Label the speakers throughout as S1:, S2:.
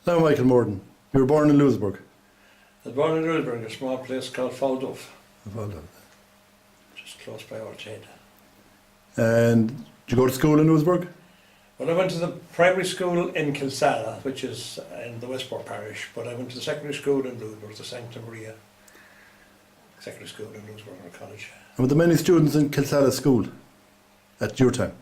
S1: Now, Michael Moran, you were born in Louisburg.
S2: I was born in Louisburg, a small place called Falduff,
S1: Falduff.
S2: just close by Old Head.
S1: And did you go to school in Louisburg?
S2: Well, I went to the primary school in Kilsala, which is in the Westport parish, but I went to the secondary school in Louisburg, the Sancta Maria Secondary School in Louisburg College.
S1: And were there many students in Kilsala school at your time?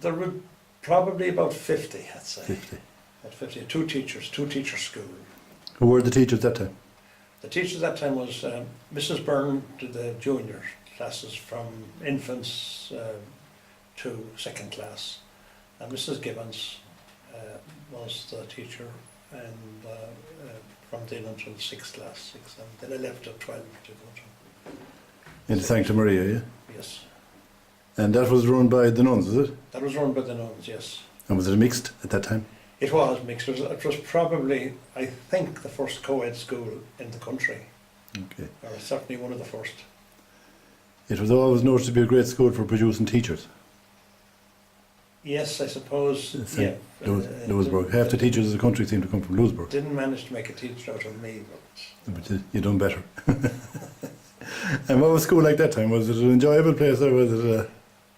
S2: There were probably about 50, I'd say.
S1: 50.
S2: About 50, two teacher school.
S1: Who were the teachers that time?
S2: The teachers that time was Mrs. Byrne did the junior classes from infants to second class, and Mrs. Gibbons was the teacher, and from then until sixth class, then I left at 12 to go to.
S1: In Sancta Maria, yeah?
S2: Yes.
S1: And that was run by the nuns, was it?
S2: That was run by the nuns, yes.
S1: And was it mixed at that time?
S2: It was mixed. It was probably, I think, the first co-ed school in the country.
S1: Okay.
S2: Or certainly one of the first.
S1: It was always noted to be a great school for producing teachers.
S2: Yes, I suppose. Yeah.
S1: Louisburg. Half the teachers of the country seem to come from Louisburg.
S2: Didn't manage to make a teacher out of me,
S1: But you done better. And what was school like that time? Was it an enjoyable place, or was it a...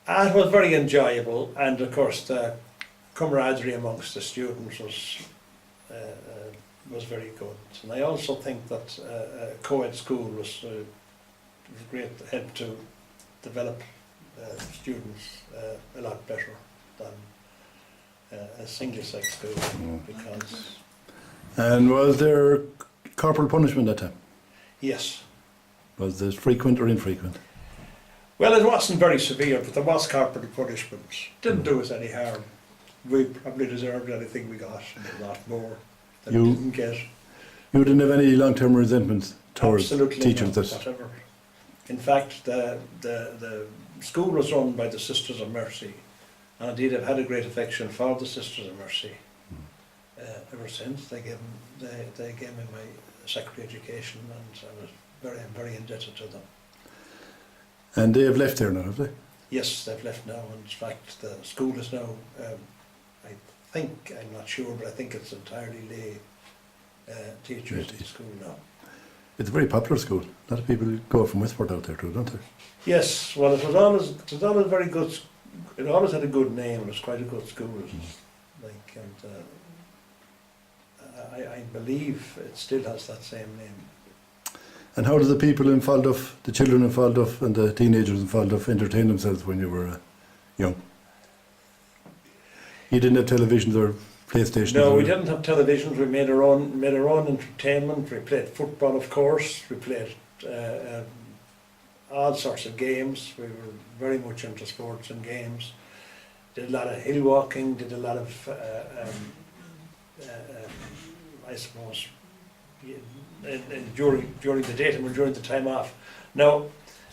S2: It was very enjoyable, and of course the camaraderie amongst the students was very good. And I also think that co-ed school was a great help to develop students a lot better than a single-sex school, because...
S1: And was there corporal punishment that time?
S2: Yes.
S1: Was it frequent or infrequent?
S2: Well, it wasn't very severe, but there was corporal punishment. Didn't do us any harm. We probably deserved anything we got, and a lot more than we didn't get.
S1: You didn't have any long-term resentments towards teachers?
S2: Absolutely not, whatever. In fact, the school was run by the Sisters of Mercy, and indeed I've had a great affection for the Sisters of Mercy ever since. They gave me my secondary education, and I'm very indebted to them.
S1: And they have left there now, have they?
S2: Yes, they've left now, and in fact the school is now, I'm not sure, but I think it's entirely lay teachers in the school now.
S1: It's a very popular school. A lot of people go from Westport out there too, don't they?
S2: Yes, well it was always very good, it always had a good name, it was quite a good school. Like, and I believe it still has that same name.
S1: And how did the people in Falduff, the children in Falduff and the teenagers in Falduff entertain themselves when you were young? You didn't have televisions or PlayStations?
S2: No, we didn't have televisions. We made our own entertainment. We played football, of course. We played all sorts of games. We were very much into sports and games. Did a lot of hill walking. Did a lot of, I suppose, during the daytime or during the time off. Now,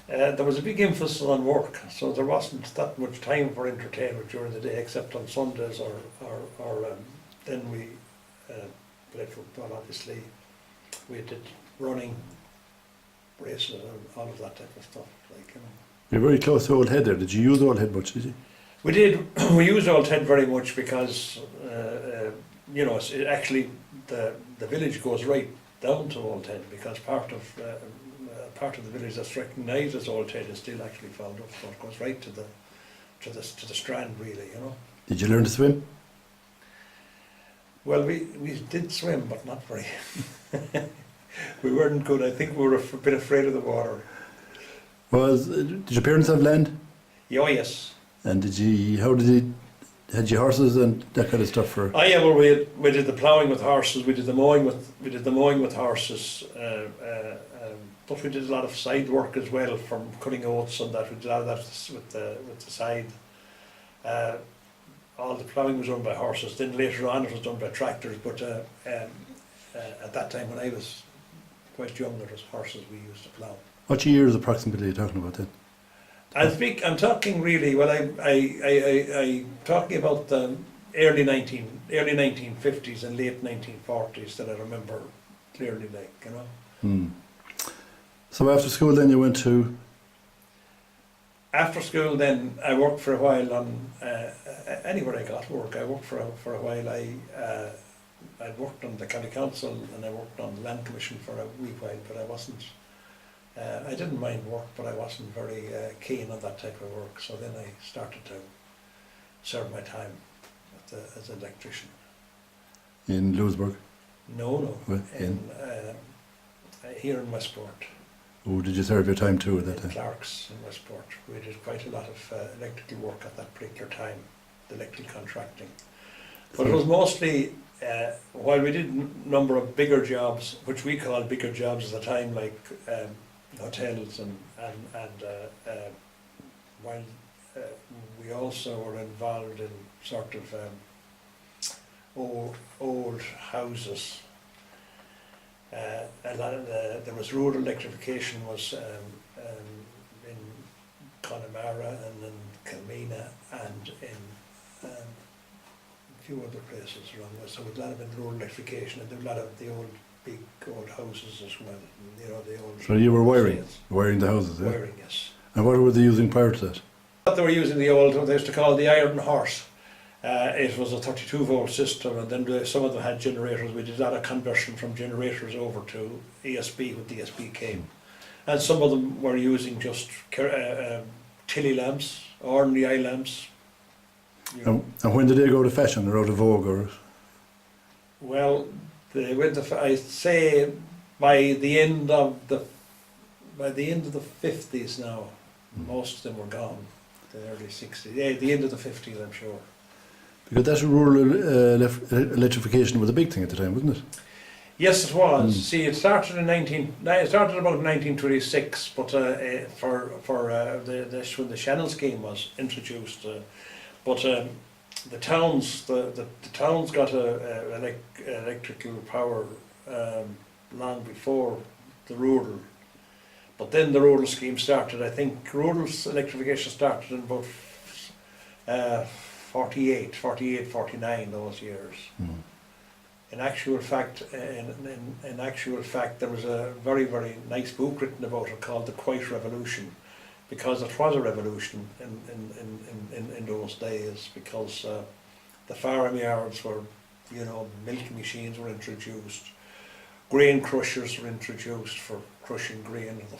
S2: there was a big emphasis on work, so there wasn't that much time for entertainment during the day, except on Sundays or then we played football. Obviously, we did running, races, and all of that type of stuff. Like, you know.
S1: You're very close to Old Head there. Did you use Old Head much? Did you?
S2: We did. We used Old Head very much because you know, actually the village goes right down to Old Head, because part of the village that's recognised as Old Head is still actually Falduff, so it goes right to the strand, really, you know.
S1: Did you learn to swim?
S2: Well, we did swim, but not very. We weren't good. I think we were a bit afraid of the water.
S1: Did your parents have land?
S2: Oh yes.
S1: And had you horses and that kind of stuff for?
S2: Oh yeah, well we did the ploughing with horses. We did the mowing with horses. But we did a lot of side work as well, from cutting oats and that. We did a lot of that with the side. All the ploughing was done by horses. Then later on it was done by tractors. But at that time when I was quite young, there was horses we used to plough.
S1: What years approximately are you talking about then?
S2: I'm talking really, well, I'm talking about the early 1950s and late 1940s that I remember clearly, like, you know.
S1: Hmm. So after school then you went to?
S2: After school then I worked for a while on, anywhere I got work, I worked for a while. I'd worked on the county council and I worked on the land commission for a wee while, but I wasn't. I didn't mind work, but I wasn't very keen on that type of work. So then I started to serve my time as an electrician.
S1: In Lewisburg?
S2: No,
S1: Well,
S2: here in Westport.
S1: Oh, did you serve your time too at that
S2: In
S1: time?
S2: Clark's in Westport. We did quite a lot of electrical work at that particular time, the electrical contracting. But it was mostly, while we did a number of bigger jobs, which we called bigger jobs at the time, like hotels and while we also were involved in sort of old houses. A lot of there was rural electrification was in Connemara and in Kilmena and in a few other places around there. So a lot of rural electrification, and there were a lot of the big old houses as well. You know, the old.
S1: So you were wiring,
S2: estates.
S1: wiring the houses, yeah?
S2: Wiring, yes.
S1: And what were they using prior to that?
S2: What they were using the old, they used to call the Iron Horse. It was a 32 volt system, and then some of them had generators. We did a lot of conversion from generators over to ESB when the ESB came. And some of them were using just tilly lamps, ordinary eye lamps. You know.
S1: And when did they go to fashion or out of vogue? Or?
S2: Well, they went to, I'd say by the end of the 50s now, most of them were gone. The early 60s, yeah, the end of the 50s, I'm sure.
S1: Because that rural electrification was a big thing at the time, wasn't it?
S2: Yes, it was. See, it started about 1926, but when the Shannon scheme was introduced, but the towns got electrical power long before the rural. But then the rural scheme started. I think rural electrification started in about 48, 49, those years. In actual fact, there was a very, very nice book written about it called The Quiet Revolution, because it was a revolution in those days, because the farmyards were, you know, milking machines were introduced, grain crushers were introduced for crushing grain of the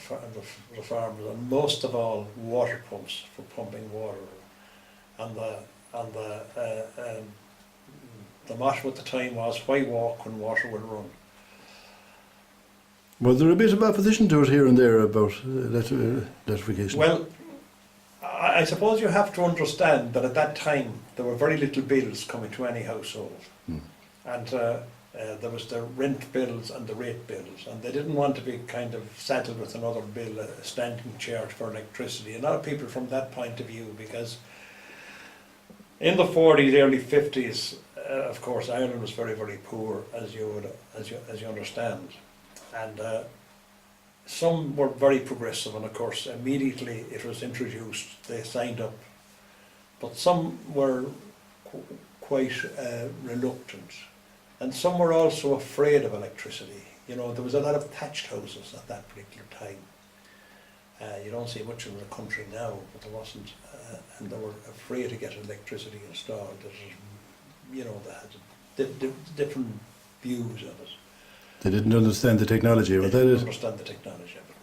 S2: farmers, and most of all water pumps for pumping water. And the motto at the time was, why walk when water will run?
S1: Was there a bit of opposition to it here and there about electrification?
S2: Well, I suppose you have to understand that at that time there were very little bills coming to any household. And there was the rent bills and the rate bills, and they didn't want to be kind of saddled with another bill, a standing charge for electricity. A lot of people from that point of view, because in the 40s, early 50s, of course, Ireland was very, very poor, as you understand, and some were very progressive, and of course, immediately it was introduced, they signed up, but some were quite reluctant, and some were also afraid of electricity. You know, there was a lot of thatched houses at that particular time. You don't see much of the country now, but there wasn't, and they were afraid to get electricity installed. You know, they had different views of it.
S1: They didn't understand the technology of it.
S2: They didn't understand the technology of it,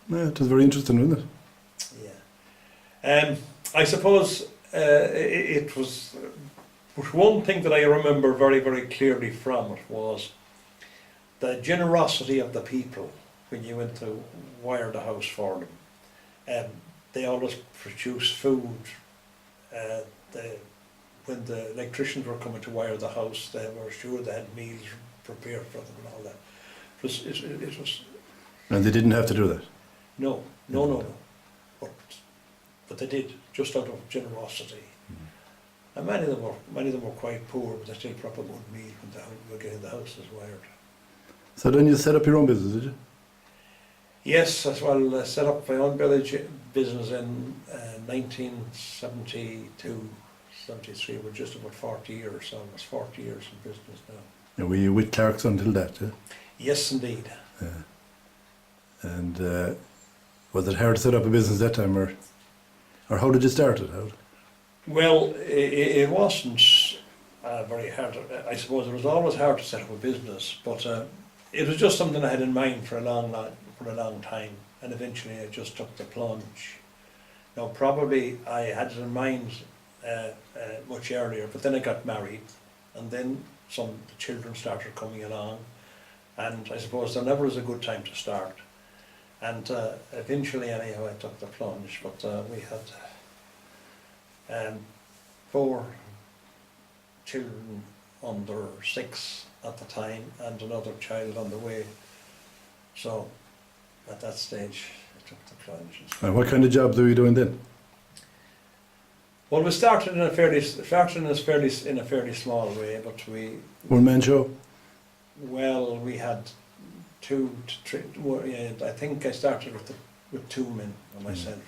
S2: no.
S1: Yeah, it was very interesting, wasn't it?
S2: Yeah. I suppose it was, one thing that I remember very, very clearly from it was the generosity of the people when you went to wire the house for them. They always produced food. When the electricians were coming to wire the house, they were sure they had meals prepared for them and all that. It was.
S1: And they didn't have to do that?
S2: No. But they did, just out of generosity. And many of them were quite poor, but they still proper good meal when they were getting the houses wired. So
S1: then you set up your own business, did you?
S2: Yes, as well. I set up my own business in 1972, 73. We're just about 40 years, so almost 40 years in business now.
S1: And were you with Clark's until that, yeah?
S2: Yes, indeed.
S1: Yeah. And was it hard to set up a business that time, or how did you start it out?
S2: Well, it wasn't very hard. I suppose it was always hard to set up a business, but it was just something I had in mind for a long time, and eventually I just took the plunge. Now, probably I had it in mind much earlier, but then I got married, and then the children started coming along, and I suppose there never was a good time to start. And eventually, anyhow, I took the plunge. But we had 4 children under 6 at the time, and another child on the way. So at that stage, I took the plunge.
S1: And what kind of jobs were you doing then?
S2: Well, we started in a fairly small way, but we
S1: One man show?
S2: we had 2 to 3. Well, yeah, I think I started with 2 men and myself,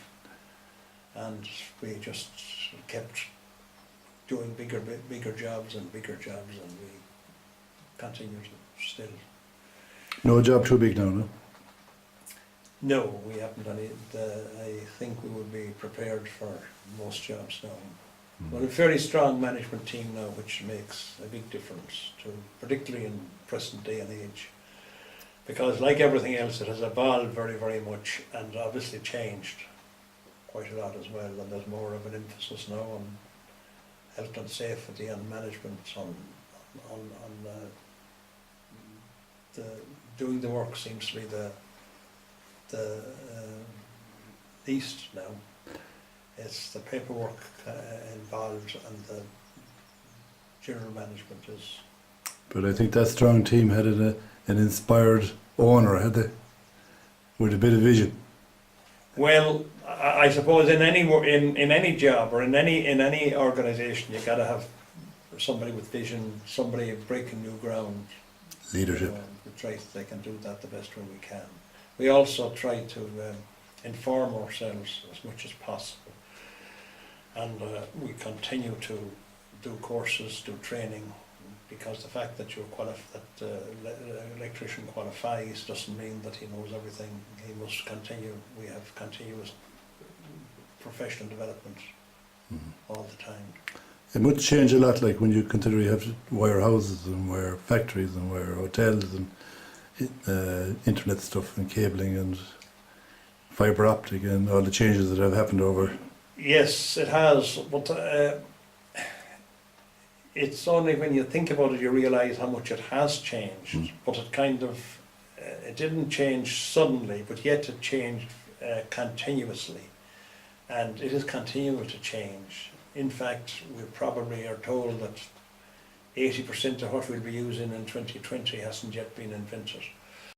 S2: and we just kept doing bigger jobs, and we continued still.
S1: No job too big now, no?
S2: No, we haven't any. I think we would be prepared for most jobs now. Well, a very strong management team now, which makes a big difference, particularly in present day and age. Because like everything else, it has evolved very much, and obviously changed quite a lot as well. And there's more of an emphasis now on health and safety and management, on doing the work seems to be the least now. It's the paperwork involved, and the general management is.
S1: But I think that strong team had an inspired owner, had they? With a bit of vision.
S2: Well, I suppose in any job or in any organisation, you got to have somebody with vision, somebody breaking new ground.
S1: Leadership.
S2: We try they can do that the best way we can. We also try to inform ourselves as much as possible, and we continue to do courses, do training, because the fact that electrician qualifies doesn't mean that he knows everything. He must continue. We have continuous professional development all the time.
S1: It must change a lot, like when you consider you have to wire houses and wire factories and wire hotels and internet stuff and cabling and fibre optic and all the changes that have happened over.
S2: Yes, it has, but it's only when you think about it you realise how much it has changed. But it kind of, it didn't change suddenly, but yet it changed continuously, and it is continuing to change. In fact, we probably are told that 80% of what we'll be using in 2020 hasn't yet been invented.